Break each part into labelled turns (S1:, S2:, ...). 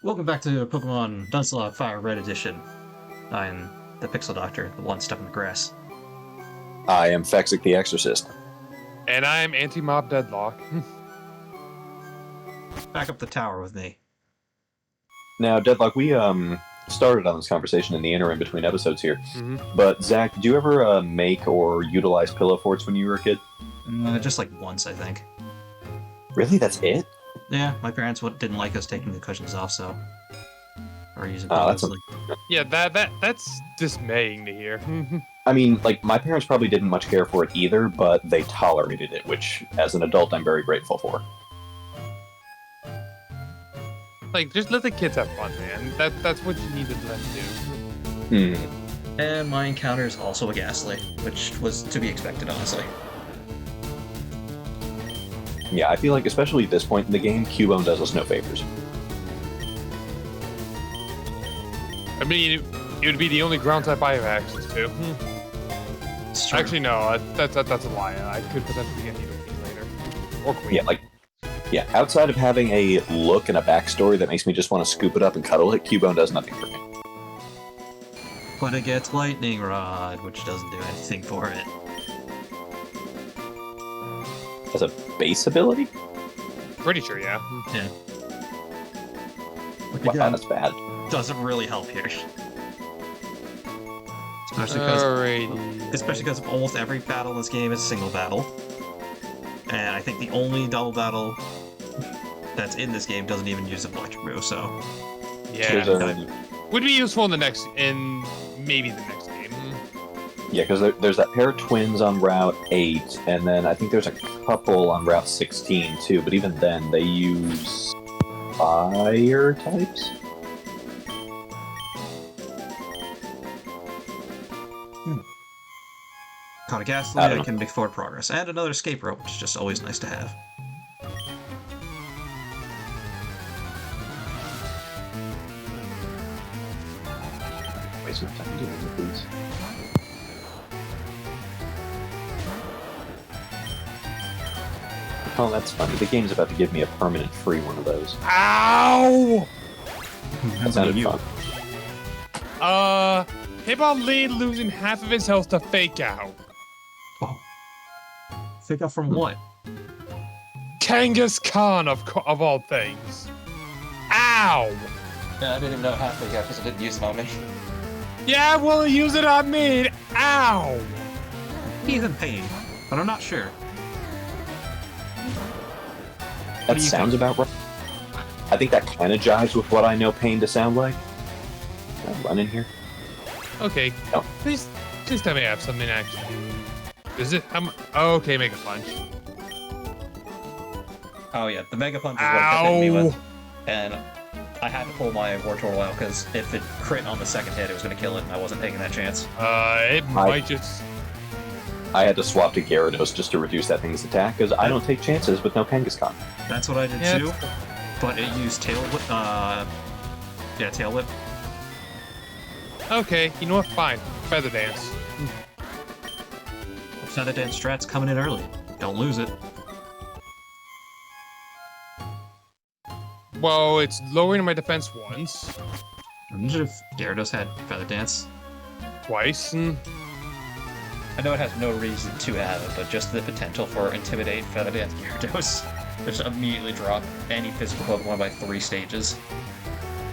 S1: Welcome back to Pokemon Nuzlocke Fire Red Edition. I'm the Pixel Doctor, the one stuck in the grass.
S2: I am Fexic the Exorcist.
S3: And I'm Anti-Mob Deadlock.
S1: Back up the tower with me.
S2: Now, Deadlock, we started on this conversation in the interim between episodes here. But Zach, did you ever make or utilize pillow forts when you were a kid?
S1: Just like once, I think.
S2: Really? That's it?
S1: Yeah, my parents didn't like us taking the cushions off, so... Or using
S2: Oh,
S1: pillows.
S2: that's
S3: Yeah, that's dismaying to hear.
S2: I mean, like, my parents probably didn't much care for it either, but they tolerated it, which, as an adult, I'm very grateful for.
S3: Like, just let the kids have fun, man. That's what you needed them to do.
S1: And my encounter is also a Ghastly, which was to be expected, honestly.
S2: Yeah, I feel like, especially at this point in the game, Cubone does us no favors.
S3: I mean, it would be the only ground type I have access to.
S1: It's true.
S3: Actually, no, that's a lie. I could potentially get Nidoking later. Or Queen.
S2: Yeah, outside of having a look and a backstory that makes me just want to scoop it up and cuddle it, Cubone does nothing for me.
S1: But it gets Lightning Rod, which doesn't do anything for it.
S2: As a base ability?
S3: Pretty sure, yeah.
S1: Yeah. Which
S2: Wow,
S1: again,
S2: that's bad.
S1: doesn't really help here.
S3: Alrighty.
S1: Especially because almost every battle in this game is a single battle. And I think the only double battle that's in this game doesn't even use an electric move, so...
S3: Yeah.
S2: There's
S3: Would be useful in maybe the next game.
S2: Yeah, because there's that pair of twins on Route 8, and then I think there's a couple on Route 16 too, but even then they use fire types?
S1: Caught a Ghastly,
S2: I don't
S1: I can make forward progress. And another escape rope, which is just always nice to have.
S2: Waste my time doing it, please. Oh, that's funny. The game's about to give me a permanent free one of those.
S3: Ow!
S2: That sounded
S1: you.
S2: fun.
S3: Hitmonlee losing half of his health to Fake Out.
S1: Oh. Fake out from what?
S3: Kangaskhan Khan of all things. Ow!
S1: Yeah, I didn't even know how to fake out because I didn't use it on me.
S3: Yeah, well, use it on me. Ow!
S1: He's in pain, but I'm not sure.
S2: That
S1: do you
S2: sounds about right. I think that kind of jives with what I know pain to sound like. Can I run in here?
S3: Okay.
S2: No.
S3: Please tell me I have something actually. Is it? Oh, okay, Mega Punch.
S1: Oh yeah, the Mega Punch is what it hit me with. And I had to pull my Wartortle out because if it crit on the second hit, it was going to kill it, and I wasn't taking that chance.
S3: It might just...
S2: I had to swap to Gyarados just to reduce that thing's attack, because I don't take chances with no Kangaskhan.
S1: That's what I did too, but it used Tail Whip, yeah, Tail Whip.
S3: Okay, you know what? Fine. Feather Dance.
S1: Feather Dance strat's coming in early. Don't lose it.
S3: Well, it's lowering my defense once.
S1: Imagine if Gyarados had Feather Dance.
S3: Twice.
S1: I know it has no reason to have it, but just the potential for Intimidate Feather Dance Gyarados. Just immediately drop any physical Pokemon by 3 stages.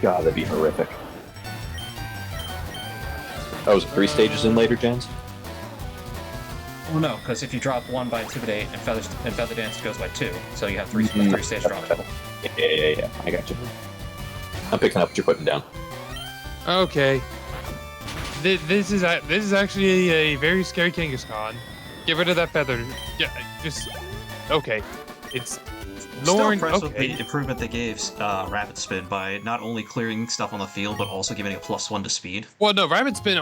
S2: God, that'd be horrific. Oh, was it 3 stages in later gens?
S1: Well, no, because if you drop 1 by Intimidate and Feather Dance goes by 2, so you have 3 stage drop.
S2: Yeah. I got you. I'm picking up what you're putting down.
S3: Okay. This is actually a very scary Kangaskhan. Get rid of that feather. Yeah, just... Okay. It's lowering...
S1: Still impressed with
S3: Okay.
S1: the improvement they gave Rapid Spin by not only clearing stuff on the field, but also giving it a +1 to speed.
S3: Well, no, Rapid Spin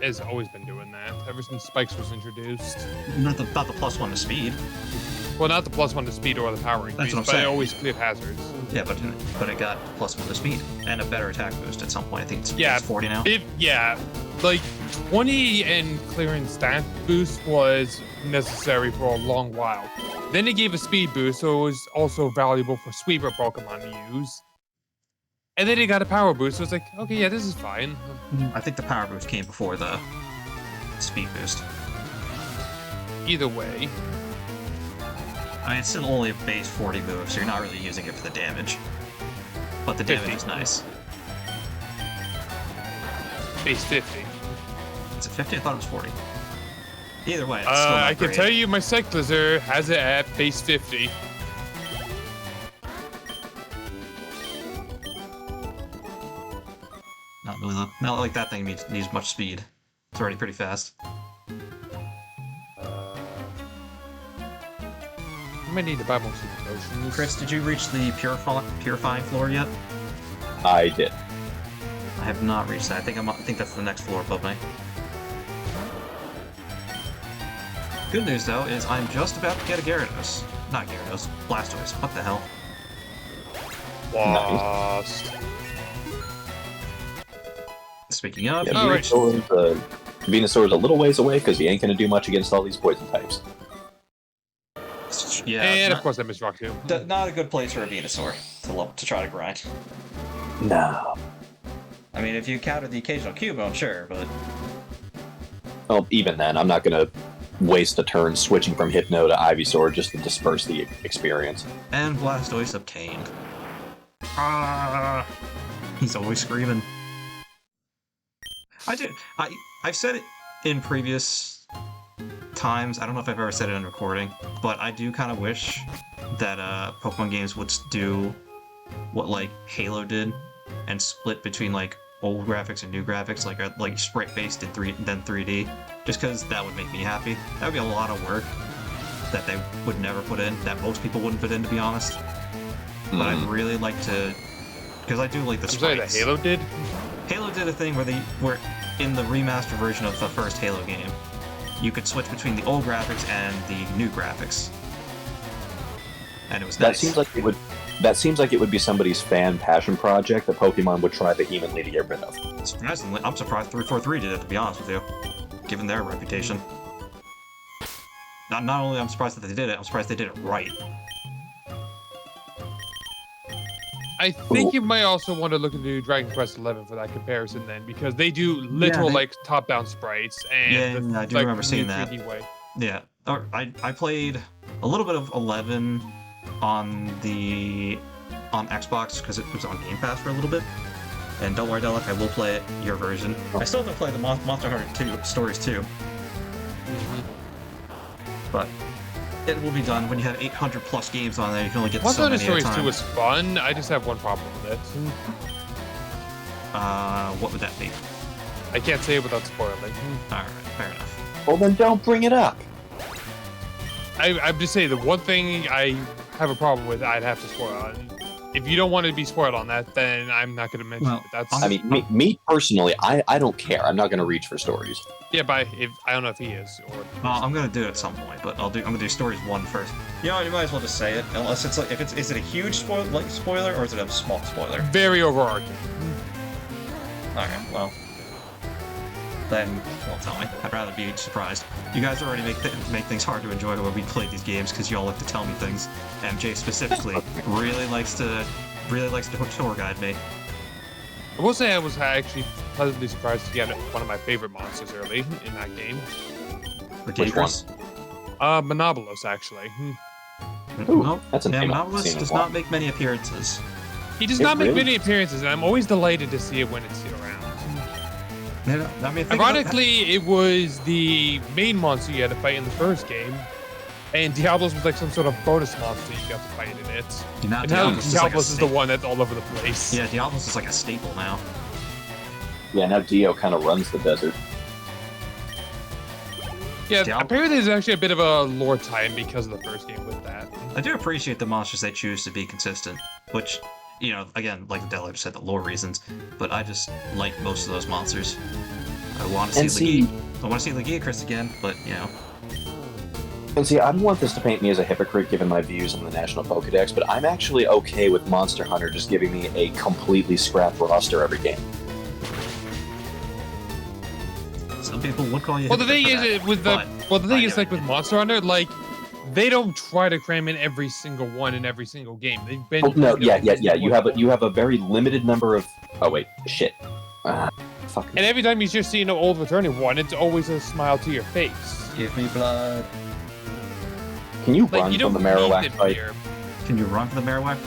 S3: has always been doing that ever since Spikes was introduced.
S1: Not the +1 to speed.
S3: Well, not the +1 to speed or the power increase,
S1: what I'm
S3: but
S1: saying.
S3: it always cleared hazards.
S1: Yeah, but it got +1 to speed and a better attack boost at some point. I think it's 40 now.
S3: Like 20 and clearing stat boost was necessary for a long while. Then it gave a speed boost, so it was also valuable for sweeper Pokemon to use. And then it got a power boost, so it's like, okay, yeah, this is fine.
S1: I think the power boost came before the speed boost.
S3: Either way.
S1: I mean, it's still only a base 40 move, so you're not really using it for the damage. But the damage
S3: 50.
S1: is nice.
S3: Base 50.
S1: Is it 50? I thought it was 40. Either way, it's still not
S3: I can
S1: great.
S3: tell you my Cyclizer has it at base 50.
S1: Not really. Not like that thing needs much speed. It's already pretty fast.
S3: I might need to buy more super potions.
S1: Chris, did you reach the purifying floor yet?
S2: I did.
S1: I have not reached that. I think that's the next floor above me. Good news though is I'm just about to get a Gyarados. Not Gyarados, Blastoise. What the hell?
S3: Lost.
S1: Speaking of,
S2: Yeah,
S1: you
S3: right.
S1: reached...
S2: Venusaur's a little ways away because he ain't gonna do much against all these poison types.
S1: Yeah,
S3: And of
S1: not,
S3: course I missed Rock too.
S1: not a good place for a Venusaur to try to grind.
S2: No.
S1: I mean, if you counter the occasional Cubone, sure, but
S2: Well, even then, I'm not gonna waste a turn switching from Hypno to Ivysaur just to disperse the experience.
S1: and Blastoise obtained. He's always screaming. I've said it in previous times. I don't know if I've ever said it in recording, but I do kind of wish that Pokemon games would do what like Halo did and split between like old graphics and new graphics, like sprite based and then 3D. Just because that would make me happy. That would be a lot of work that they would never put in, that most people wouldn't put in, to be honest. But I'd really like to, because I do like the
S3: I'm sorry, that
S1: sprites.
S3: Halo did?
S1: Halo did a thing where in the remastered version of the first Halo game, you could switch between the old graphics and the new graphics, and it was
S2: That
S1: nice.
S2: seems like it would. That seems like it would be somebody's fan passion project that Pokemon would try vehemently to get rid of.
S1: Surprisingly, I'm surprised 343 did it, to be honest with you, given their reputation. Not only I'm surprised that they did it, I'm surprised they did it right.
S3: I think you might also want to look into Dragon Quest XI for that comparison then, because they do literal
S1: they-
S3: like top-down sprites and
S1: Yeah, I do
S3: like,
S1: remember seeing
S3: new
S1: that.
S3: 3D way.
S1: Yeah, I played a little bit of 11 on Xbox because it was on Game Pass for a little bit. And don't worry, Delic, I will play it, your version. I still haven't played the Monster Hunter 2 Stories 2, but it will be done when you have 800 plus games on there. You can only get
S3: Monster
S1: so
S3: Hunter
S1: many at a
S3: Stories 2
S1: time.
S3: was fun. I just have one problem with it.
S1: What would that be?
S3: I can't say it without spoiling.
S1: Alright, fair enough.
S2: Well, then don't bring it up.
S3: I'm just saying the one thing I have a problem with, I'd have to spoil on. If you don't want to be spoiled on that, then I'm not going to mention
S1: Well,
S3: it. That's
S2: I mean, me personally, I don't care. I'm not going to reach for stories.
S3: yeah, but if I don't know if he is or
S1: Well, I'm gonna do it at some point, but I'm gonna do Stories 1 first. You know, you might as well just say it, unless it's like, is it a huge spoiler, or is it a small spoiler?
S3: very overarching.
S1: Alright, well. Then, well, tell me. I'd rather be surprised. You guys already make things hard to enjoy when we play these games because you all like to tell me things. MJ specifically really likes to tour guide me.
S3: I will say I was actually pleasantly surprised to get one of my favorite monsters early in that game.
S1: Ridiculous.
S3: Monobolos, actually.
S2: Ooh,
S1: Nope.
S2: that's a
S1: Yeah,
S2: name I've
S1: Monopolis
S2: seen
S1: does
S2: before.
S1: not make many appearances.
S3: He does
S2: It
S3: not make
S2: really-
S3: many appearances, and I'm always delighted to see it when it's around.
S1: Yeah, I mean, think about
S3: Ironically, it was the main monster you had to fight in the first game, and Diablos was like some sort of bonus monster you got to fight in it.
S1: that. Now
S3: And now
S1: Diablos is like a
S3: Diablos is the
S1: staple.
S3: one that's all over the place.
S1: Yeah, Diablos is like a staple now.
S2: Yeah, now Dio kind of runs the desert.
S3: Yeah,
S1: Diablo-
S3: apparently there's actually a bit of a lore tie-in because of the first game with that.
S1: I do appreciate the monsters they choose to be consistent, which, you know, again, like Della said, the lore reasons, but I just like most of those monsters. I want to
S2: And
S1: see
S2: see-
S1: Legia. I want to see Legiacris again, but, you know.
S2: And see, I don't want this to paint me as a hypocrite given my views on the National Pokedex, but I'm actually okay with Monster Hunter just giving me a completely scrapped roster every game.
S1: Some people would call you.
S3: Well, the thing
S1: hypocrite
S3: is,
S1: for that,
S3: with the
S1: but
S3: the thing
S1: I
S3: is,
S1: get
S3: like
S1: what
S3: with
S1: you
S3: Monster Hunter, like they don't try to cram in every single one in every single game. They've been.
S2: Oh, no, yeah. You have a very limited number of. Oh wait, shit. Fuck.
S3: And every time you just see an old returning one, it's always a smile to your face.
S1: Give me blood.
S2: Can you
S3: Like,
S2: run
S3: you
S2: from
S3: don't
S2: the Marowak
S3: need them
S2: fight?
S3: here.
S1: Can you run from the Marowak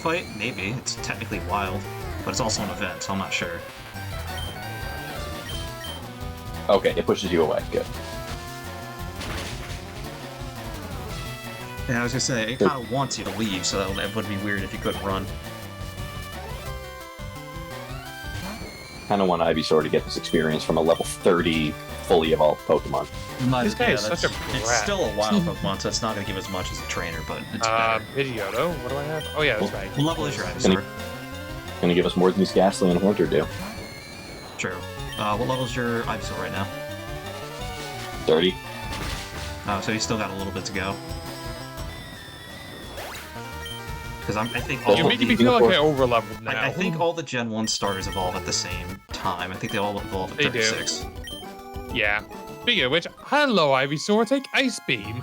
S1: fight? Maybe. It's technically wild, but it's also an event, so I'm not sure.
S2: Okay, it pushes you away. Good.
S1: Yeah, I was gonna say, it kind of wants you to leave, so that would be weird if you couldn't run.
S2: Kind of want Ivysaur to get this experience from a level 30 fully evolved Pokemon.
S3: This guy is such a
S1: It's
S3: brat.
S1: still a wild Pokemon, so it's not gonna give as much as a trainer, but it's better.
S3: Pidgeotto. What do I have? Oh yeah, that's right.
S1: What level is your Ivysaur?
S2: Gonna give us more than these Ghastly and Haunter do.
S1: True. What level is your Ivysaur right now?
S2: 30.
S1: Oh, so you still got a little bit to go. Because I think all
S3: You're
S1: of
S3: making me
S1: the,
S3: feel like I over-leveled now.
S1: I think all the Gen 1 starters evolve at the same time. I think they all evolve at
S3: They do.
S1: 36.
S3: Yeah. Speaking of which, hello, Ivysaur. Take Ice Beam.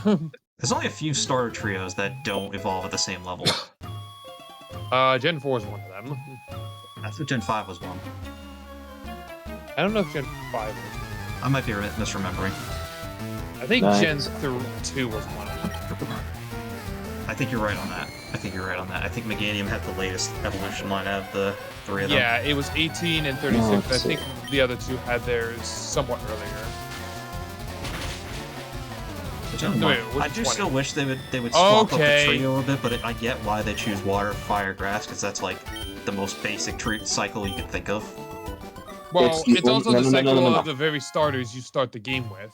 S1: There's only a few starter trios that don't evolve at the same level.
S3: Gen 4 is one of them.
S1: I thought Gen 5 was one.
S3: I don't know if Gen 5 was.
S1: I might be misremembering.
S3: I think
S2: Nice.
S3: Gen 2 was one of them.
S1: I think you're right on that. I think Meganium had the latest evolution line out of the three of them.
S3: Yeah, it was 18 and 36.
S2: Oh,
S3: I
S2: let's
S3: think
S2: see.
S3: the other two had theirs somewhat earlier.
S1: Which I don't
S3: No,
S1: know.
S3: wait, it was
S1: I do
S3: 20.
S1: still wish they would swap up the
S3: Okay.
S1: trio a bit, but I get why they choose water, fire, grass, because that's like the most basic cycle you could think of.
S3: Well,
S2: It's-
S3: it's also
S2: no,
S3: the
S2: no, no,
S3: cycle
S2: no, no.
S3: of the very starters you start the game with.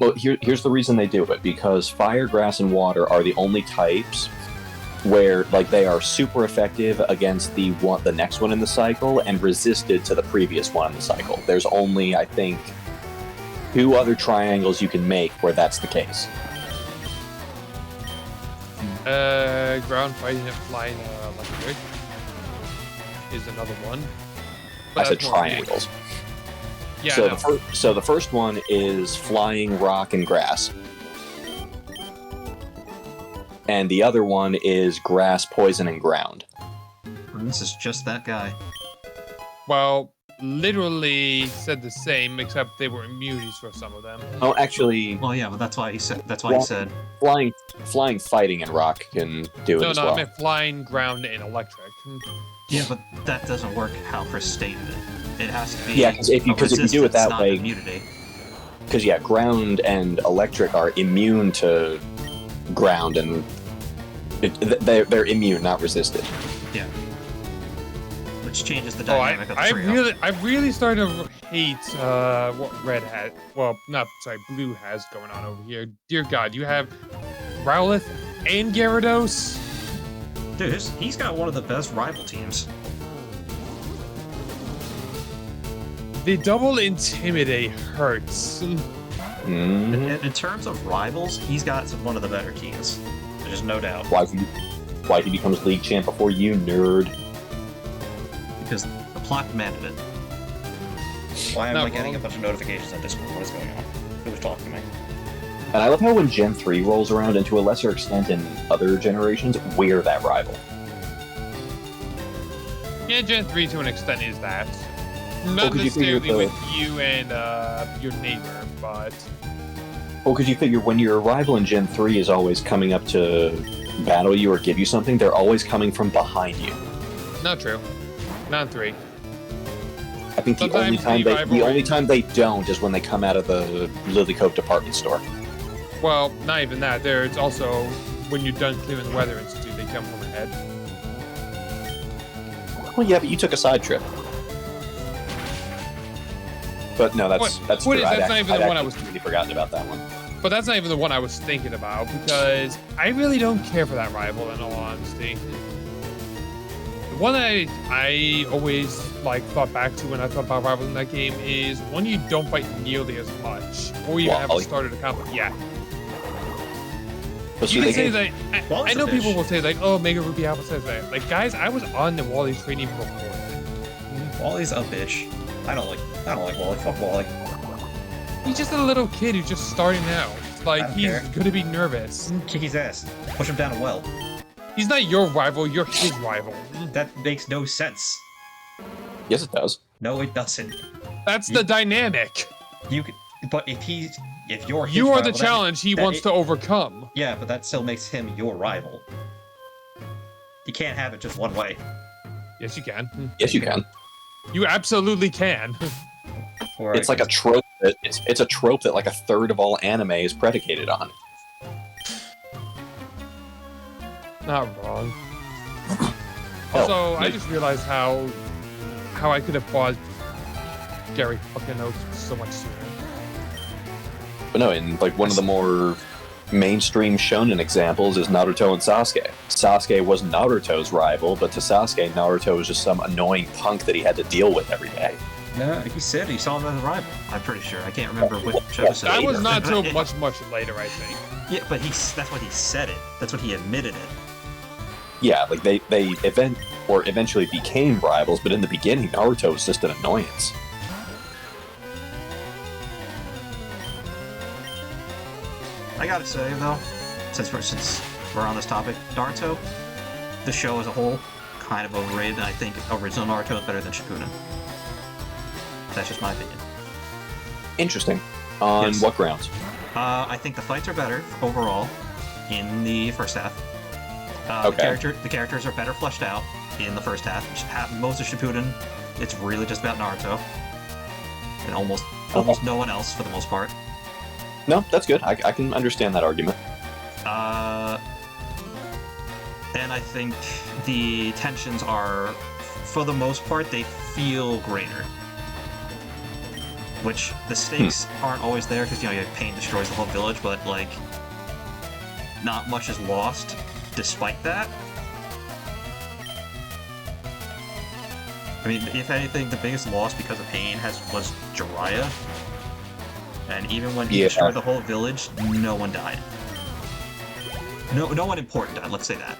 S2: Well, here's the reason they do it. Because Fire, Grass, and Water are the only types where like they are super effective against the next one in the cycle and resisted to the previous one in the cycle. There's only, I think, 2 other triangles you can make where that's the case.
S3: Ground fighting and flying electric is another one.
S2: I
S3: But
S2: said
S3: that's more big.
S2: triangles.
S3: Yeah,
S2: So
S3: no.
S2: the first one is Flying, Rock, and Grass. And the other one is Grass, Poison, and Ground.
S1: And this is just that guy.
S3: Well, literally said the same, except they were immunities for some of them.
S2: Oh, actually,
S1: Well, yeah, but that's why he said. Flying,
S2: Fighting, and Rock can do it
S3: No,
S2: as
S3: no,
S2: well.
S3: I meant flying, ground, and electric.
S1: Yeah, but that doesn't work how Chris stated it. It has to be.
S2: Yeah, because if you do it
S1: resistance,
S2: that
S1: not
S2: way,
S1: immunity.
S2: because yeah, Ground and Electric are immune to Ground, and they're immune, not resisted.
S1: Yeah. Which changes the
S3: Oh,
S1: dynamic of the trio.
S3: I really started to hate what Red had. Well, not sorry, Blue has going on over here. Dear God, you have Rowlith and Gyarados.
S1: Dude, he's got one of the best rival teams.
S3: The double Intimidate hurts.
S2: Mhm.
S1: In terms of rivals, he's got one of the better teams. There's no doubt.
S2: Why he becomes league champ before you, nerd?
S1: Because the plot demanded it. Why am
S3: Not
S1: I getting
S3: wrong.
S1: a bunch of notifications on Discord? What is going on? Who's talking to me?
S2: And I love how when Gen 3 rolls around, and to a lesser extent in other generations, we're that rival.
S3: Yeah, Gen 3 to an extent is that. Not
S2: Well, 'cause you figure
S3: necessarily
S2: the-
S3: with you and your neighbor, but
S2: Well, because you figure when your rival in Gen 3 is always coming up to battle you or give you something, they're always coming from behind you.
S3: not true. Not 3.
S2: I think the
S3: Sometimes
S2: only time they don't is when they come out of the Lily Cove department store.
S3: Well, not even that. It's also when you're done clearing the Weather Institute, they come from ahead.
S2: Well, yeah, but you took a side trip. But no, that's
S3: What
S2: true.
S3: is- that's not even the one I
S2: actually
S3: was-
S2: completely forgotten about that one.
S3: But that's not even the one I was thinking about, because I really don't care for that rival, in all honesty. The one that I always thought back to when I thought about rivals in that game is one you don't fight nearly as much, or you have a
S2: Wally.
S3: starter to combat. Yeah,
S2: But see,
S3: you
S2: they
S3: can say
S2: gave-
S3: that. I
S1: Wally's a
S3: know people
S1: bitch.
S3: will say oh, Mega Ruby Alpha says that. Guys, I was on the Wally train even before that.
S1: Wally's a bitch. I don't like Wally. Fuck Wally.
S3: He's just a little kid who's just starting out. Like,
S1: I don't
S3: he's
S1: care.
S3: gonna be nervous.
S1: Kick his ass. Push him down a well.
S3: He's not your rival, you're his rival.
S1: That makes no sense.
S2: Yes, it does.
S1: No, it doesn't.
S3: That's the dynamic.
S1: You could, but if you're his
S3: You are
S1: rival,
S3: the challenge he wants to overcome.
S1: Yeah, but that still makes him your rival. You can't have it just one way.
S3: Yes, you can.
S2: Yes, you can.
S3: You absolutely can.
S1: Or
S2: It's like a trope. It's a trope that like a third of all anime is predicated on.
S3: Not wrong. Also, I just realized how I could have paused Gary fucking Oaks so much sooner.
S2: But no, in like one of the more mainstream shonen examples is Naruto and Sasuke. Sasuke was Naruto's rival, but to Sasuke, Naruto was just some annoying punk that he had to deal with every day.
S1: No, he said he saw him as a rival. I'm pretty sure. I can't remember which episode.
S3: That was not so
S1: It-
S3: much later, I think.
S1: Yeah, but that's what he said it. That's what he admitted it.
S2: Yeah, like they eventually became rivals, but in the beginning, Naruto was just an annoyance.
S1: I gotta say though, since we're on this topic, Naruto, the show as a whole, kind of overrated. I think original Naruto is better than Shippuden. That's just my opinion.
S2: Interesting. On
S1: Yes.
S2: what grounds?
S1: I think the fights are better overall in the first half.
S2: Okay.
S1: The characters are better fleshed out in the first half. Most of Shippuden, it's really just about Naruto and almost no one else for the most part.
S2: No, that's good. I can understand that argument.
S1: And I think the tensions are, for the most part, they feel greater. Which the stakes aren't always there because pain destroys the whole village, but like, not much is lost despite that. I mean, if anything, the biggest loss because of pain was Jiraiya. And even when he destroyed the whole village, no one died. No one important died, let's say that.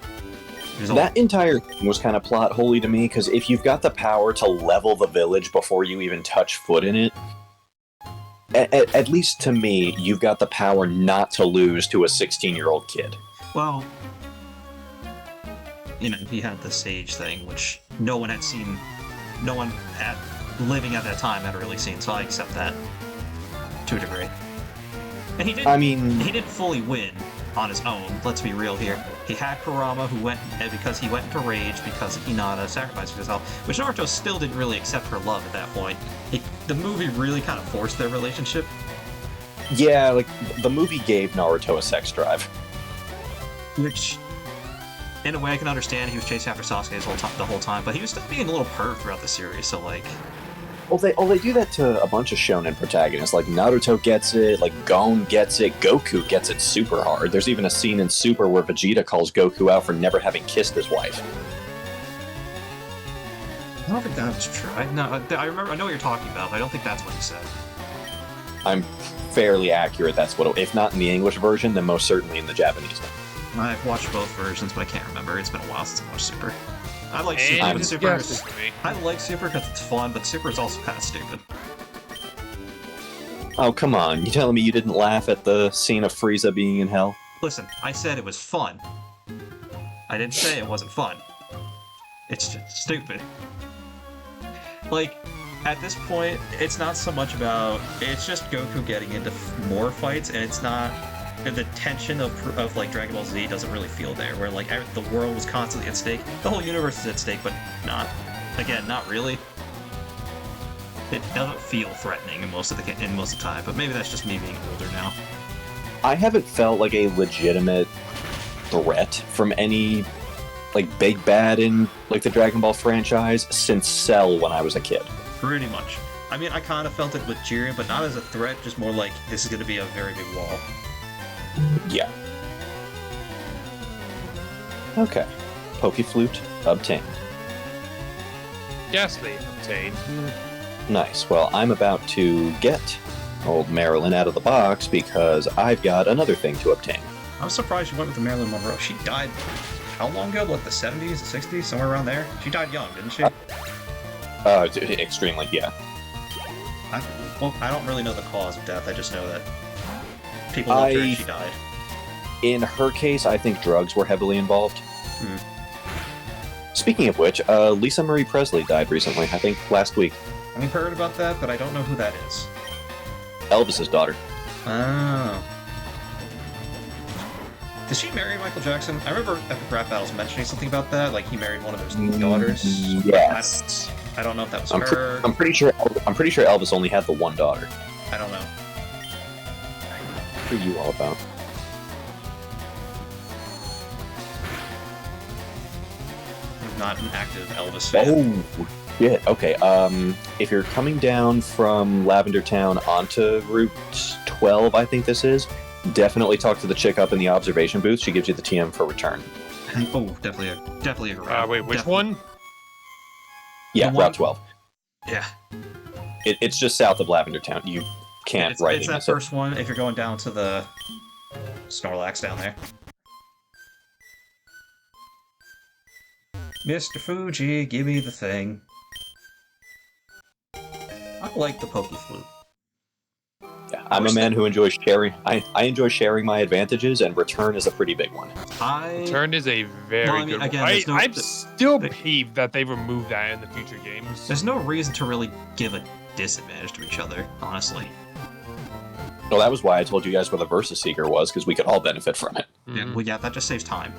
S2: That entire thing was kind of plot holy to me, because if you've got the power to level the village before you even touch foot in it, at least to me, you've got the power not to lose to a 16-year-old kid.
S1: Well, he had the sage thing, which no one living at that time had really seen, so I accept that to a degree. And he didn't fully win on his own, let's be real here. He had Kurama, who went into rage because Hinata sacrificed herself, which Naruto still didn't really accept her love at that point. The movie really kind of forced their relationship.
S2: Yeah, like, the movie gave Naruto a sex drive.
S1: Which, in a way, I can understand. He was chasing after Sasuke the whole time, but he was still being a little perv throughout the series, so like...
S2: Well, they do that to a bunch of shonen protagonists. Like, Naruto gets it, like, Gon gets it, Goku gets it super hard. There's even a scene in Super where Vegeta calls Goku out for never having kissed his wife.
S1: I don't think that was true. I know what you're talking about, but I don't think that's what he said.
S2: I'm fairly accurate that's what, if not in the English version, then most certainly in the Japanese one.
S1: I've watched both versions, but I can't remember. It's been a while since I watched Super. I like
S3: And
S1: Super, but
S3: guesses to me.
S1: I like Super because it's fun, but Super is also kind of stupid.
S2: Oh, come on. You telling me you didn't laugh at the scene of Frieza being in hell?
S1: Listen, I said it was fun. I didn't say it wasn't fun. It's just stupid. Like, at this point, it's not so much about... It's just Goku getting into more fights, and it's not... The tension of like Dragon Ball Z doesn't really feel there, where like the world was constantly at stake. The whole universe is at stake, but not really. It doesn't feel threatening in most of the time, but maybe that's just me being older now.
S2: I haven't felt like a legitimate threat from any like big bad in like the Dragon Ball franchise since Cell when I was a kid.
S1: Pretty much. I mean, I kind of felt it with Jiren, but not as a threat, just more like this is going to be a very big wall.
S2: Yeah. Okay. Pokeflute obtained.
S3: Ghastly obtained.
S2: Nice. Well, I'm about to get old Marilyn out of the box because I've got another thing to obtain.
S1: I'm surprised you went with the Marilyn Monroe. She died how long ago? Like the 70s, the 60s, somewhere around there? She died young, didn't she?
S2: Extremely, yeah.
S1: I don't really know the cause of death. I just know that People loved her and she died.
S2: In her case, I think drugs were heavily involved. Speaking of which, Lisa Marie Presley died recently, I think last week.
S1: I've heard about that, but I don't know who that is.
S2: Elvis's daughter.
S1: Oh. Did she marry Michael Jackson? I remember at the rap battles mentioning something about that, like he married one of his daughters.
S2: Yes.
S1: I don't know if that was
S2: I'm
S1: her.
S2: I'm pretty sure Elvis only had the one daughter.
S1: I don't know.
S2: What are you all about?
S1: I'm not an active Elvis fan.
S2: Oh, shit. Okay. If you're coming down from Lavender Town onto Route 12, I think this is, definitely talk to the chick up in the observation booth. She gives you the TM for return.
S1: Oh, definitely a route.
S3: Wait, which one?
S2: Yeah,
S1: The one-
S2: Route 12.
S1: Yeah.
S2: It's just south of Lavender Town. You can't
S1: It's
S2: right
S1: that first one if you're going down to the Snorlax down there. Mr. Fuji, give me the thing. I like the Poke Flute.
S2: Yeah, I'm a man who enjoys sharing. I enjoy sharing my advantages, and return is a pretty big one.
S3: Return is a very
S1: Well, I mean,
S3: good one.
S1: again, there's no-
S3: I'm still peeved that they removed that in the future games.
S1: There's no reason to really give a disadvantage to each other, honestly.
S2: Well, that was why I told you guys where the Versus Seeker was, because we could all benefit from it.
S1: Yeah, well, yeah, that just saves time.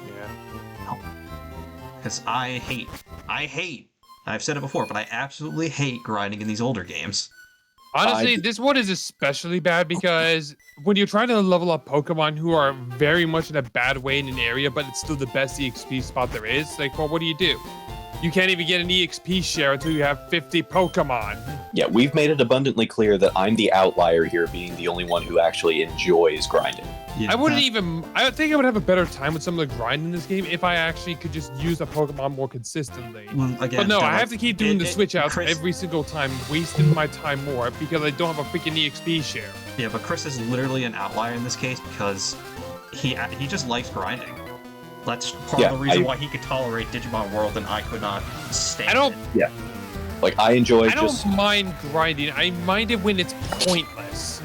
S3: Yeah.
S1: Because I hate, I've said it before, but I absolutely hate grinding in these older games.
S3: Honestly, this one is especially bad because when you're trying to level up Pokemon who are very much in a bad way in an area, but it's still the best EXP spot there is, like, well, what do? You can't even get an EXP share until you have 50 Pokemon.
S2: Yeah, we've made it abundantly clear that I'm the outlier here, being the only one who actually enjoys grinding.
S1: Yeah,
S3: I think I would have a better time with some of the grind in this game if I actually could just use a Pokemon more consistently.
S1: Well, again,
S3: But no, I
S1: Dylan,
S3: have to keep doing the switch outs
S1: Chris-
S3: every single time, wasting my time more because I don't have a freaking EXP share.
S1: Yeah, but Chris is literally an outlier in this case because he just likes grinding. That's part of the reason why he could tolerate Digimon World and I could not stand
S3: I don't-
S1: it.
S2: Yeah. Like, I enjoy
S3: I
S2: just...
S3: don't mind grinding. I mind it when it's pointless.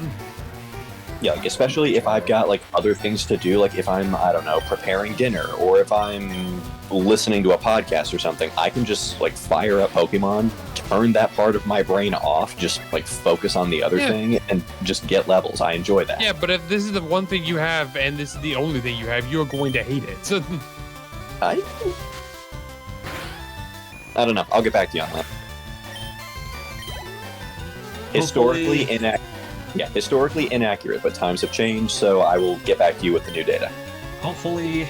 S2: Yeah, like, especially if I've got, like, other things to do, like if I'm, I don't know, preparing dinner, or if I'm listening to a podcast or something, I can just, like, fire up Pokemon, turn that part of my brain off, just, like, focus on the other thing, and just get levels. I enjoy that.
S3: Yeah, but if this is the one thing you have, and this is the only thing you have, you're going to hate it. So,
S2: I don't know. I'll get back to you on that. Historically inaccurate, but times have changed, so I will get back to you with the new data.
S1: Hopefully,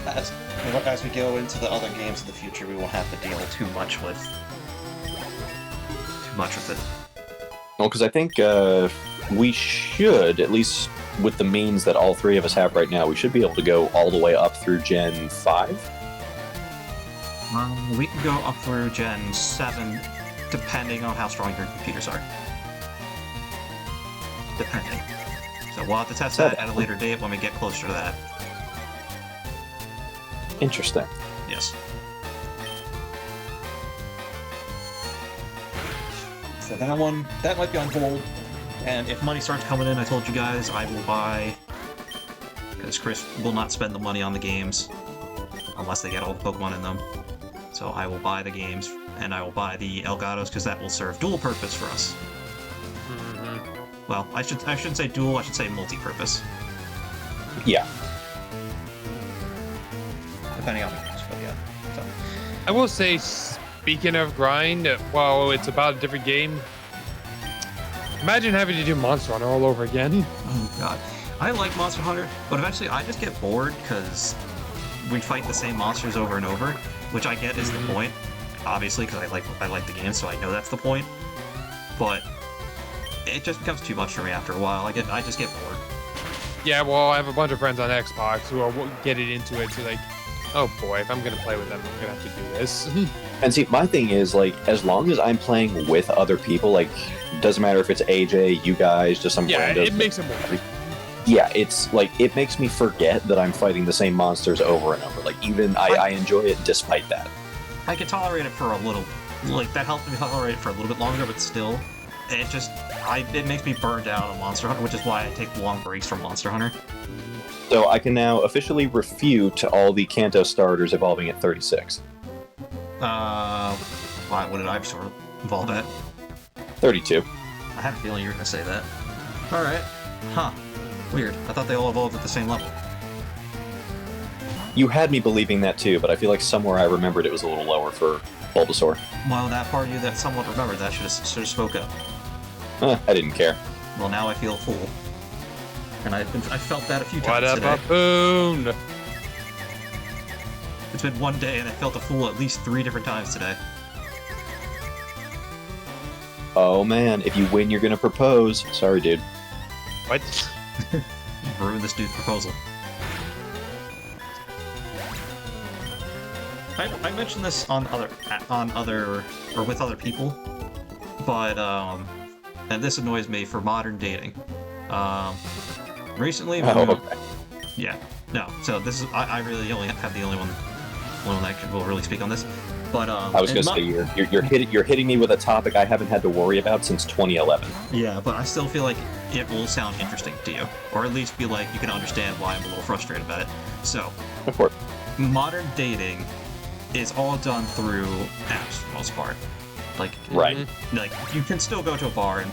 S1: as we go into the other games in the future, we won't have to deal too much with it.
S2: Well, because I think we should, at least with the means that all three of us have right now, we should be able to go all the way up through Gen 5.
S1: We can go up through Gen 7, depending on how strong your computers are. Depending. So we'll have to test that at a later date when we get closer to that.
S2: Interesting.
S1: Yes. So that one, that might be on hold. And if money starts coming in, I told you guys, I will buy... Because Chris will not spend the money on the games unless they get all the Pokemon in them. So I will buy the games, and I will buy the Elgatos, because that will serve dual purpose for us. Well, I shouldn't say dual, I should say multi-purpose.
S2: Yeah.
S1: Depending on the games, but yeah. So.
S3: I will say, speaking of grind, while it's about a different game, imagine having to do Monster Hunter all over again.
S1: Oh god. I like Monster Hunter, but eventually I just get bored because we fight the same monsters over and over, which I get is the point, obviously, because I like the game, so I know that's the point. But it just becomes too much for me after a while. I just get bored.
S3: Yeah, well, I have a bunch of friends on Xbox who are getting into it, so like, oh boy, if I'm gonna play with them, I'm gonna have to do this.
S2: And see, my thing is, like, as long as I'm playing with other people, like, doesn't matter if it's AJ, you guys, just some random...
S3: it makes it more.
S2: Yeah, it's, like, it makes me forget that I'm fighting the same monsters over and over. Like, even I enjoy it despite that.
S1: I can tolerate it for a little... Like, that helped me tolerate it for a little bit longer, but still... it makes me burned out on Monster Hunter, which is why I take long breaks from Monster Hunter.
S2: So I can now officially refute all the Kanto starters evolving at 36.
S1: Why? What did I sort of evolve at?
S2: 32.
S1: I had a feeling you were gonna say that. All right. Huh. Weird. I thought they all evolved at the same level.
S2: You had me believing that too, but I feel like somewhere I remembered it was a little lower for Bulbasaur.
S1: Well, that part of you that somewhat remembered that should have spoke up.
S2: I didn't care.
S1: Well, now I feel a fool. And I felt that a few
S3: What
S1: times
S3: a
S1: today.
S3: buffoon!
S1: It's been one day and I felt a fool at least 3 different times today.
S2: Oh man, if you win, you're gonna propose. Sorry, dude.
S3: What?
S1: You ruined this dude's proposal. I mentioned this on other or with other people, but and this annoys me for modern dating. Recently,
S2: Okay.
S1: yeah, no. So this is I really only have the only one that will really speak on this. But
S2: I was gonna say you're hitting me with a topic I haven't had to worry about since 2011.
S1: Yeah, but I still feel like it will sound interesting to you, or at least be like you can understand why I'm a little frustrated about it. So,
S2: Of course.
S1: modern dating is all done through apps for the most part. Like,
S2: Right.
S1: like you can still go to a bar and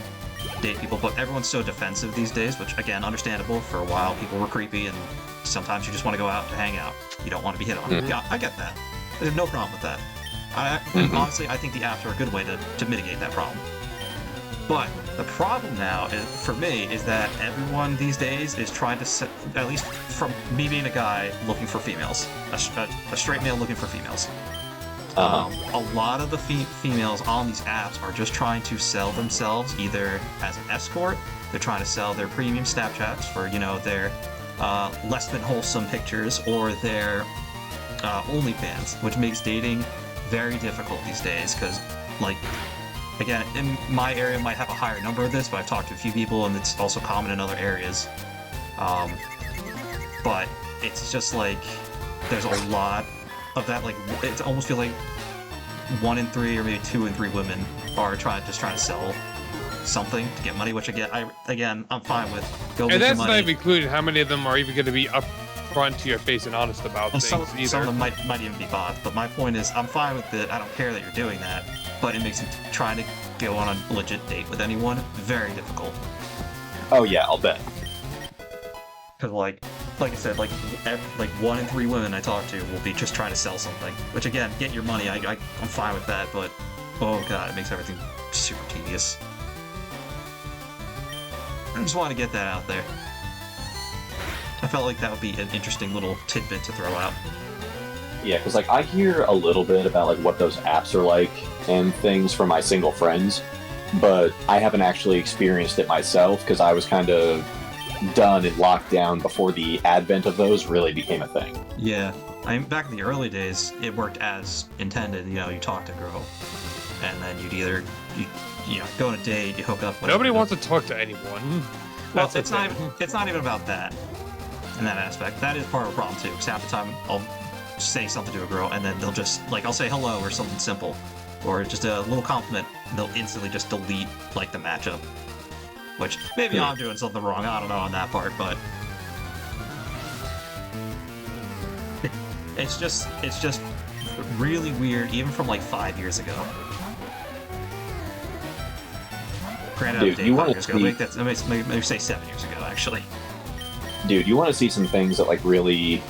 S1: date people, but everyone's so defensive these days, which again, understandable. For a while, people were creepy, and sometimes you just want to go out to hang out. You don't want to be hit on. Yeah, I get that. There's no problem with that. And honestly, I think the apps are a good way to mitigate that problem. But the problem now, for me, is that everyone these days is trying to set, at least from me being a guy looking for females, a straight male looking for females. A lot of the females on these apps are just trying to sell themselves either as an escort, they're trying to sell their premium Snapchats for, their less than wholesome pictures, or their OnlyFans, which makes dating very difficult these days because, like, again, in my area might have a higher number of this, but I've talked to a few people and it's also common in other areas. But it's just like there's a lot of that. Like, it almost feels like 1 in 3 or maybe 2 in 3 women are trying to sell something to get money, which again, I'm fine with. Go make
S3: And
S1: your
S3: that's
S1: money.
S3: not even included how many of them are even going to be upfront to your face and honest about
S1: And
S3: things either.
S1: some of them might even be bots, but my point is, I'm fine with it. I don't care that you're doing that, but it makes it trying to go on a legit date with anyone very difficult.
S2: Oh yeah, I'll bet.
S1: Because like I said, like 1 in 3 women I talk to will be just trying to sell something. Which again, get your money. I'm fine with that, but oh god, it makes everything super tedious. I just want to get that out there. I felt like that would be an interesting little tidbit to throw out.
S2: Yeah, because like I hear a little bit about like what those apps are like and things from my single friends, but I haven't actually experienced it myself because I was kind of done and locked down before the advent of those really became a thing.
S1: Yeah, I mean, back in the early days, it worked as intended. You talk to a girl, and then you'd either go on a date, you hook up. Whatever.
S3: Nobody wants to talk to anyone.
S1: Well,
S3: That's
S1: it's
S3: the
S1: not
S3: thing.
S1: it's not even about that. In that aspect, that is part of the problem too. Because half the time I'll say something to a girl, and then they'll just I'll say hello or something simple, or just a little compliment, and they'll instantly just delete like the matchup. Which maybe I'm doing something wrong. I don't know on that part, but it's just really weird, even from like 5 years ago. Granted,
S2: Dude,
S1: I
S2: you
S1: was 5
S2: wanna
S1: years ago. Maybe say 7 years ago, actually.
S2: Dude, you want to see some things that like really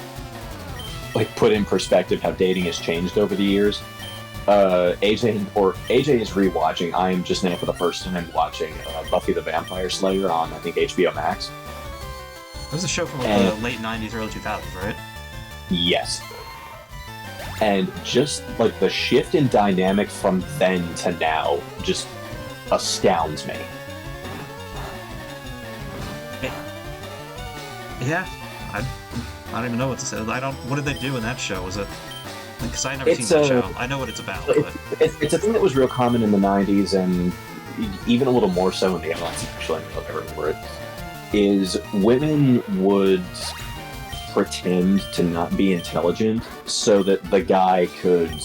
S2: like put in perspective how dating has changed over the years? AJ is rewatching. I am just now for the first time watching Buffy the Vampire Slayer on I think HBO Max.
S1: It was a show from like the late 90s, early 2000s, right?
S2: Yes. And just like the shift in dynamic from then to now just astounds me.
S1: Yeah, I don't even know what to say. What did they do in that show? Was it? Because I never seen that show. I know what it's about, but
S2: It's a thing that was real common in the 90s and even a little more so in the aughts, actually, I don't remember it, is women would pretend to not be intelligent so that the guy could,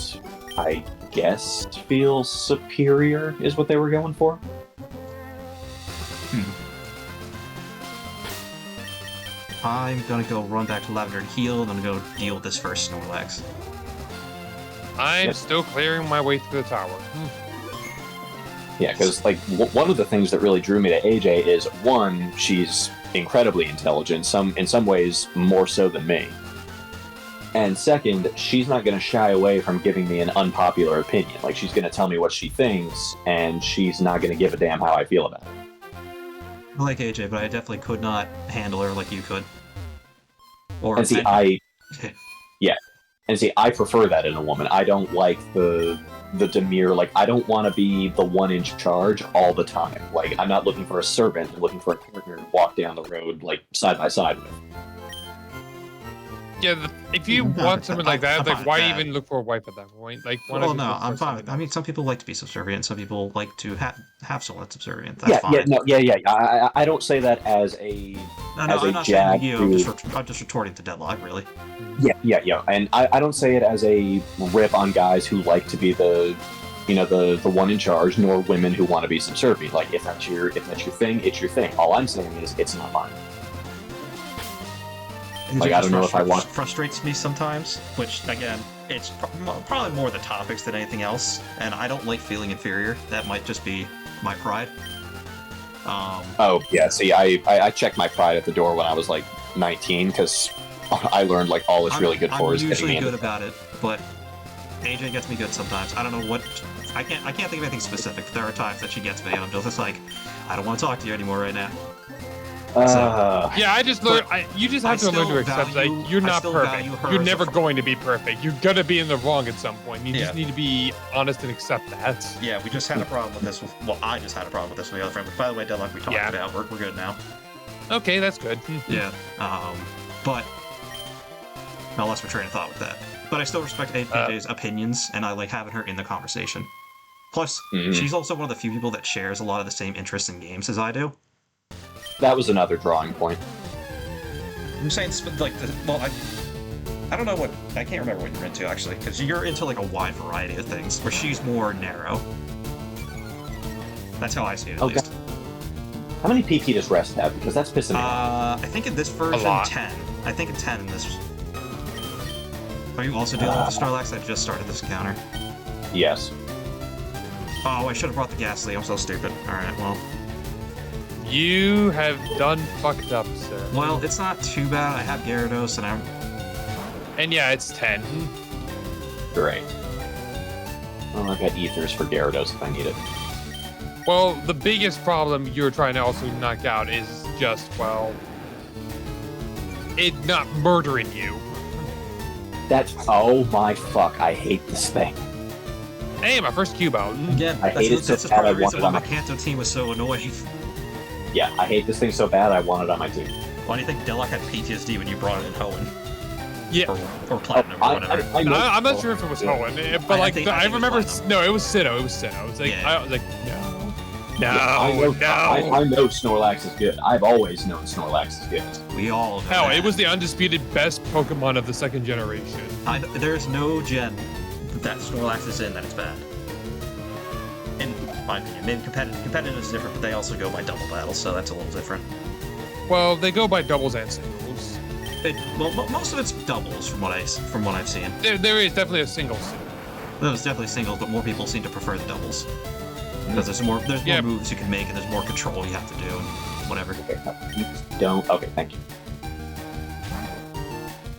S2: I guess, feel superior is what they were going for.
S1: I'm gonna go run back to Lavender and heal, and I'm gonna go deal with this first Snorlax.
S3: I'm
S2: Yep.
S3: still clearing my way through the tower.
S2: Yeah, because like one of the things that really drew me to AJ is one, she's incredibly intelligent, in some ways more so than me. And second, she's not going to shy away from giving me an unpopular opinion. Like, she's going to tell me what she thinks, and she's not going to give a damn how I feel about it.
S1: I like AJ, but I definitely could not handle her like you could. Or
S2: And see, I prefer that in a woman. I don't like the demure. Like, I don't want to be the one in charge all the time. Like, I'm not looking for a servant. I'm looking for a partner to walk down the road, like, side by side with.
S3: Yeah, if you want something like that, like, why even look for a wife at that point? Like, why not
S1: well,
S3: just
S1: no,
S3: look for
S1: I'm fine.
S3: something
S1: I mean,
S3: else?
S1: some people like to be subservient. Some people like to have someone that's subservient. That's fine.
S2: I don't say that as a
S1: No,
S2: as a
S1: I'm not
S2: jab
S1: saying you. I'm just retorting to Deadlock, really.
S2: Yeah. And I don't say it as a rip on guys who like to be the one in charge, nor women who want to be subservient. Like, if that's your thing, it's your thing. All I'm saying is it's not mine. Like, I don't know if I want.
S1: Frustrates me sometimes, which again, it's probably more the topics than anything else. And I don't like feeling inferior. That might just be my pride.
S2: Oh yeah, see, I checked my pride at the door when I was like 19 because I learned like all it's really good for is
S1: I'm
S2: getting
S1: usually
S2: me.
S1: good about it, but AJ gets me good sometimes. I don't know what. I can't think of anything specific. But there are times that she gets me, and I'm just like, I don't want to talk to you anymore right now.
S3: Yeah, I just learned. You just have to learn to accept that you're not perfect. You're never going to be perfect. You're gonna be in the wrong at some point. You just need to be honest and accept that.
S1: Yeah, we just had a problem with this. Well, I just had a problem with this with the other friend. But by the way, Deadlock, we talked about we're good now.
S3: Okay, that's good.
S1: Yeah. But I lost my train of thought with that. But I still respect AJ's opinions, and I like having her in the conversation. Plus, she's also one of the few people that shares a lot of the same interests in games as I do.
S2: That was another drawing point.
S1: I'm saying, like, I don't know what, I can't remember what you're into, actually, because you're into, like, a wide variety of things, where she's more narrow. That's how I see it, at least.
S2: How many PP does Rest have? Because that's pissing me off.
S1: I think in this version, 10. I think in 10 in this. Are you also dealing with the Snorlax? I just started this encounter.
S2: Yes.
S1: Oh, I should have brought the Ghastly. I'm so stupid. Alright, well.
S3: You have done fucked up, sir.
S1: Well, it's not too bad. I have Gyarados, and I'm...
S3: And yeah, it's 10.
S2: Great. Well, I've got Ethers for Gyarados if I need it.
S3: Well, the biggest problem you're trying to also knock out is just, well, it not murdering you.
S2: That's... Oh my fuck, I hate this thing.
S3: Hey, my first cube out.
S1: Again,
S2: I hate it so
S1: that's
S2: bad
S1: part
S2: I
S1: of the reason
S2: want
S1: why
S2: it
S1: my
S2: on my...
S1: Kanto team was so annoying.
S2: Yeah, I hate this thing so bad I want it on my team.
S1: Why do you think Deadlock had PTSD when you brought it in Hoenn?
S3: Yeah.
S1: Or Platinum, or whatever.
S3: I'm not sure if it was Hoenn, but like, I remember. No, it was Sinnoh. It was Sinnoh. I was like,
S1: Yeah.
S3: I was like, no,
S2: I know Snorlax is good. I've always known Snorlax is good.
S1: We all know
S3: Hell,
S1: that.
S3: it was the undisputed best Pokemon of the second generation.
S1: There's no gen that Snorlax is in that is bad. In my opinion. Maybe competitive is different, but they also go by double battles, so that's a little different.
S3: Well, they go by doubles and singles.
S1: Most of it's doubles from what I've seen.
S3: There is definitely a single.
S1: There's definitely singles, but more people seem to prefer the doubles because there's more moves you can make and there's more control you have to do and whatever.
S2: Okay, don't. Okay, thank you.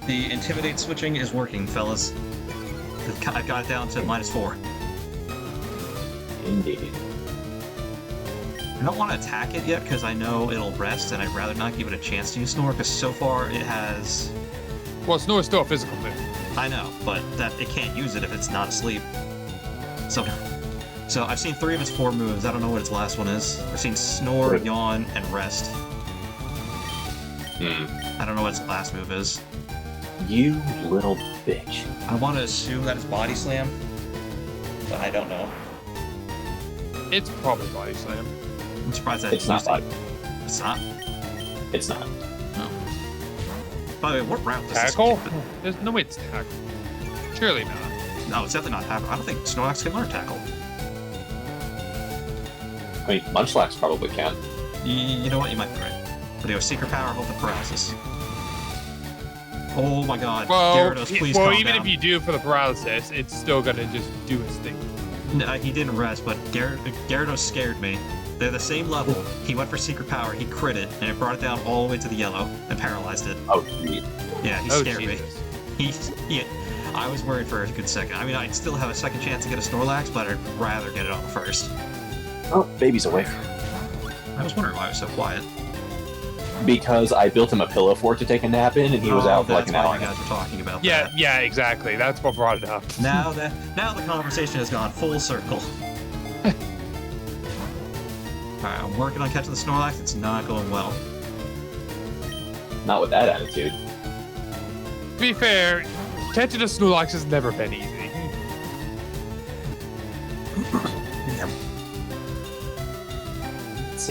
S1: The Intimidate switching is working, fellas. I got it down to -4.
S2: Indeed.
S1: I don't want to attack it yet because I know it'll rest, and I'd rather not give it a chance to use Snore because so far it has.
S3: Well, Snore is still a physical move.
S1: I know, but that it can't use it if it's not asleep. So I've seen 3 of its 4 moves. I don't know what its last one is. I've seen Snore, Yawn, and Rest. I don't know what its last move is.
S2: You little bitch.
S1: I want to assume that it's Body Slam, but I don't know.
S3: It's probably Body Slam.
S1: I'm surprised that
S2: It's not body.
S1: It's not?
S2: It's not.
S1: No. By the way, what route does
S3: Tackle?
S1: this take?
S3: There's no way it's tackle. Surely not.
S1: No, it's definitely not Tackle. I don't think Snorlax can learn Tackle.
S2: I mean, Munchlax probably can.
S1: You know what? You might be right. But anyway, Secret Power, Hope, and Paralysis. Oh my god.
S3: Well,
S1: Gyarados, please calm
S3: even
S1: down.
S3: if you do for the paralysis, it's still gonna just do its thing.
S1: No, he didn't rest, but Gyarados scared me. They're the same level. He went for Secret Power, he crit it, and it brought it down all the way to the yellow and paralyzed it.
S2: Oh, sweet.
S1: Yeah, he
S3: Oh,
S1: scared
S3: Jesus.
S1: me. I was worried for a good second. I mean, I'd still have a second chance to get a Snorlax, but I'd rather get it on the first.
S2: Oh, baby's awake.
S1: I was wondering why it was so quiet.
S2: Because I built him a pillow fort to take a nap in, and he was out for like
S1: that's
S2: an
S1: why
S2: hour.
S1: you guys were talking about
S3: Yeah,
S1: that.
S3: yeah, exactly. That's what brought it up.
S1: Now the conversation has gone full circle. Alright, I'm working on catching the Snorlax. It's not going well.
S2: Not with that attitude.
S3: To be fair, catching a Snorlax has never been easy.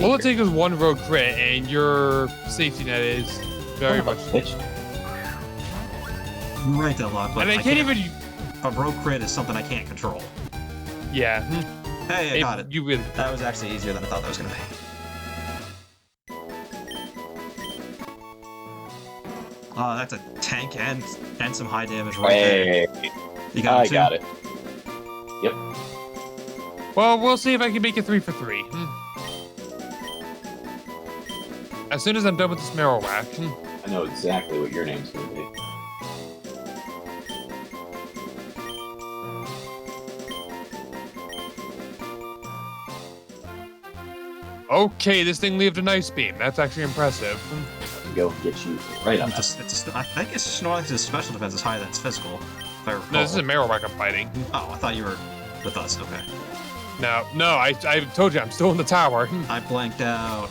S3: All it takes is one rogue crit, and your safety net is very much.
S2: Pitch.
S1: You're right, Deadlock, but
S3: And I can't even.
S1: a rogue crit is something I can't control.
S3: Yeah.
S1: Hey, I got it.
S3: You really.
S1: That was actually easier than I thought that was going to be. Oh, that's a tank and some high damage right there.
S2: Hey,
S1: You got
S2: I
S1: it too?
S2: got it. Yep.
S3: Well, we'll see if I can make it 3 for 3. As soon as I'm done with this Marowak.
S2: I know exactly what your name's gonna be.
S3: Okay, this thing lived an ice beam. That's actually impressive.
S2: Go and get you right up.
S1: I think it's Snorlax's special defense is higher than its physical, if I recall.
S3: No, this is a Marowak I'm fighting.
S1: Oh, I thought you were with us. Okay.
S3: No, I told you I'm still in the tower.
S1: I blanked out,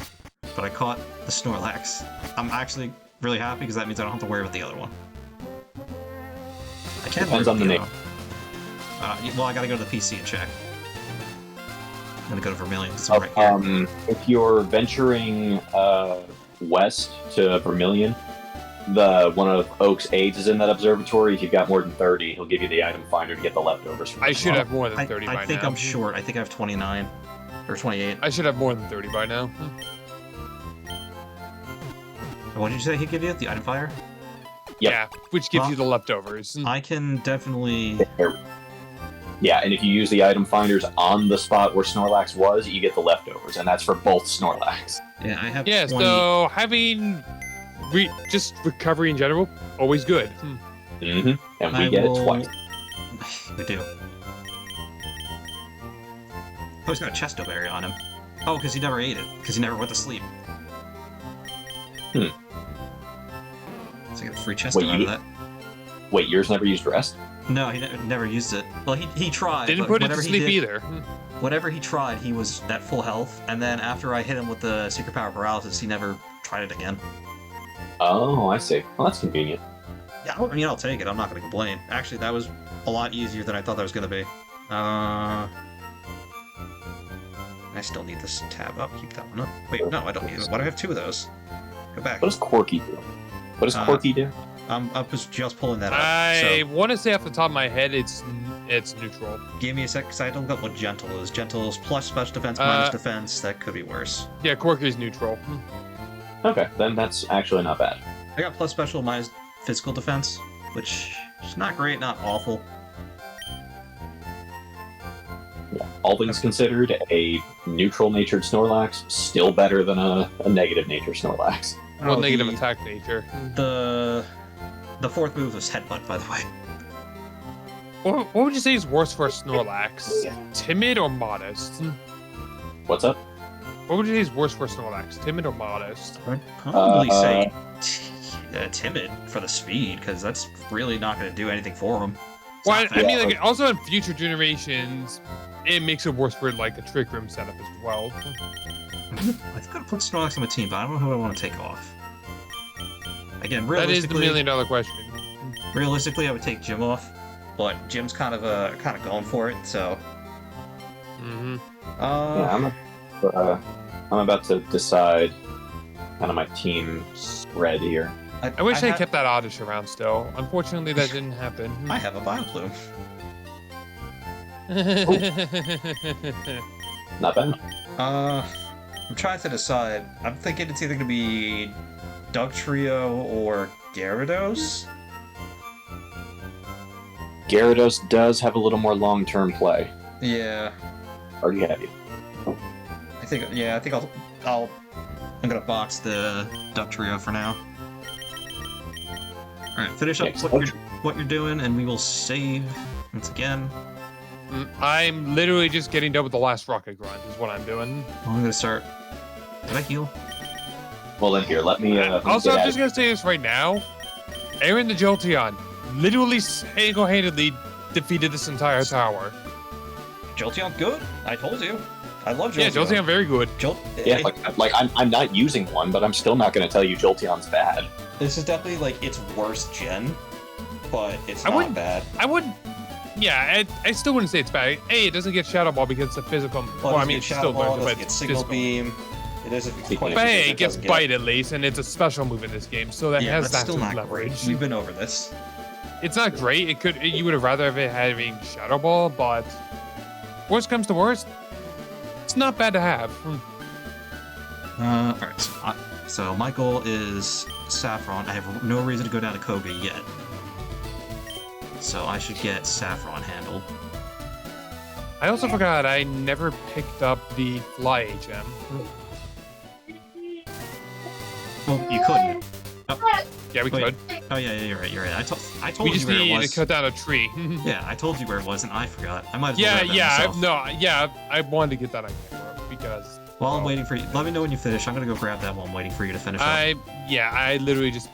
S1: but I caught the Snorlax. I'm actually really happy because that means I don't have to worry about the other one. I can't
S2: Depends
S1: worry
S2: on the
S1: about well, I gotta go to the PC and check. I'm gonna go to Vermilion. It's right here.
S2: If you're venturing west to Vermilion, one of Oak's aides is in that observatory. If you've got more than 30, he'll give you the item finder to get the leftovers from
S3: I
S2: the
S3: should
S2: swamp.
S3: have more than 30 by now.
S1: I think I'm short. I think I have 29 or 28.
S3: I should have more than 30 by now.
S1: What did you say he'd give you? The item fire?
S2: Yep.
S3: Yeah, which gives
S1: Well,
S3: you the leftovers.
S1: I can definitely.
S2: Yeah, and if you use the item finders on the spot where Snorlax was, you get the leftovers, and that's for both Snorlax.
S1: Yeah, I have.
S3: Yeah,
S1: 20.
S3: so having just recovery in general, always good.
S2: Mm-hmm. And we
S1: I
S2: get
S1: will-
S2: it twice.
S1: We do. Oh, he's got a Chesto Berry on him. Oh, because he never ate it. Because he never went to sleep.
S2: Hmm.
S1: So I get a free Chesto
S2: Wait,
S1: out of that.
S2: Wait, yours never used rest?
S1: No, he never used it. Well, he tried.
S3: Didn't
S1: but
S3: put it to
S1: whatever he
S3: sleep
S1: did-
S3: either.
S1: Whatever he tried, he was at full health. And then after I hit him with the Secret Power Paralysis, he never tried it again.
S2: Oh, I see. Well, that's convenient.
S1: Yeah, I mean, I'll take it. I'm not going to complain. Actually, that was a lot easier than I thought that was going to be. I still need this tab up. Keep that one up. Wait, no, I don't need it. Why do I have two of those? Go back.
S2: What does Corky do? What does Corky do?
S1: I was just pulling that up.
S3: I
S1: So
S3: want to say off the top of my head, it's neutral.
S1: give me a sec, because I don't got what Gentle is. Gentle is plus special defense, minus defense. That could be worse.
S3: Yeah, Corky's neutral.
S2: Okay, then that's actually not bad.
S1: I got plus special, minus physical defense, which is not great, not awful.
S2: Yeah. All things considered, a neutral-natured Snorlax still better than a negative-natured Snorlax.
S3: Well,
S1: Oh,
S3: negative
S1: the-
S3: attack nature.
S1: The fourth move was Headbutt, by the way.
S3: What would you say is worse for a Snorlax? Timid or modest?
S2: What's up?
S3: What would you say is worse for a Snorlax? Timid or modest?
S1: I'd probably say timid for the speed, because that's really not going to do anything for him. It's
S3: Well,
S1: not
S3: I
S1: fair.
S3: mean, like, also in future generations, it makes it worse for, like, a Trick Room setup as well.
S1: I think I'd put Snorlax on my team, but I don't know who I want to take off. Again,
S3: That is the $1,000,000 question.
S1: realistically, I would take Jim off, but Jim's kind of going for it. So,
S3: Mm-hmm.
S2: Yeah, I'm about to decide kind of my team spread here.
S3: I wish I kept that Oddish around still. Unfortunately, that didn't happen.
S1: I have a Bioplume.
S2: Not bad.
S1: I'm trying to decide. I'm thinking it's either going to be Dugtrio or Gyarados.
S2: Gyarados does have a little more long-term play.
S1: Yeah.
S2: Already heavy.
S1: I think I'm gonna box the Duck Trio for now. Alright, finish up what you're doing, and we will save once again.
S3: I'm literally just getting done with the last rocket grind is what I'm doing.
S1: I'm gonna start. Did I heal?
S2: Well, then here, let me.
S3: Also, I'm just gonna say this right now. Aaron the Jolteon literally single-handedly defeated this entire tower.
S1: Jolteon good? I told you. I love Jolteon.
S3: Yeah, Jolteon very good.
S2: Yeah, like I'm not using one, but I'm still not going to tell you Jolteon's bad.
S1: This is definitely like its worst gen, but it's not bad.
S3: I wouldn't. Yeah, I still wouldn't say it's bad. A, it doesn't get Shadow Ball because it's a physical.
S1: Well, I mean,
S3: it's
S1: Shadow
S3: still
S1: Ball
S3: but
S1: doesn't get Signal Beam. It doesn't.
S3: But hey, it gets Bite at least, and it's a special move in this game, so that has that
S1: still not
S3: leverage.
S1: Great. We've been over this.
S3: It's not great. It could. You would have rather have it having Shadow Ball, but worst comes to worst, it's not bad to have.
S1: All right. So my goal is Saffron. I have no reason to go down to Koga yet, so I should get Saffron handled.
S3: I also forgot I never picked up the Fly HM.
S1: Well, you couldn't. Oh.
S3: Yeah, we could.
S1: Oh yeah, you're right. You're right. I told
S3: We
S1: you
S3: just
S1: where it
S3: need
S1: was.
S3: to cut down a tree.
S1: Yeah, I told you where it was, and I forgot. I might as well grab that myself.
S3: I wanted to get that on camera because.
S1: While I'm waiting for you, let me know when you finish. I'm gonna go grab that while I'm waiting for you to finish up.
S3: I literally just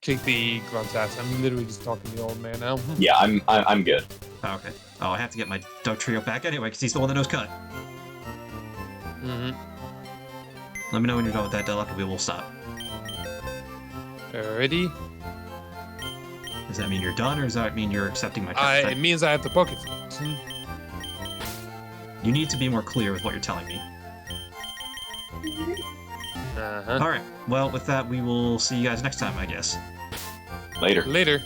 S3: kicked the grunt's ass. I'm literally just talking to the old man now.
S2: Yeah, I'm good.
S1: Oh, okay. Oh, I have to get my Duck Trio back anyway, because he's the one that knows cut.
S3: Mm-hmm.
S1: Let me know when you're done with that, Delic, and we will stop.
S3: Alrighty.
S1: Does that mean you're done, or does that mean you're accepting my cut?
S3: It means I have to book it.
S1: You need to be more clear with what you're telling me.
S3: Uh-huh.
S1: Alright, well, with that, we will see you guys next time, I guess.
S2: Later.
S3: Later.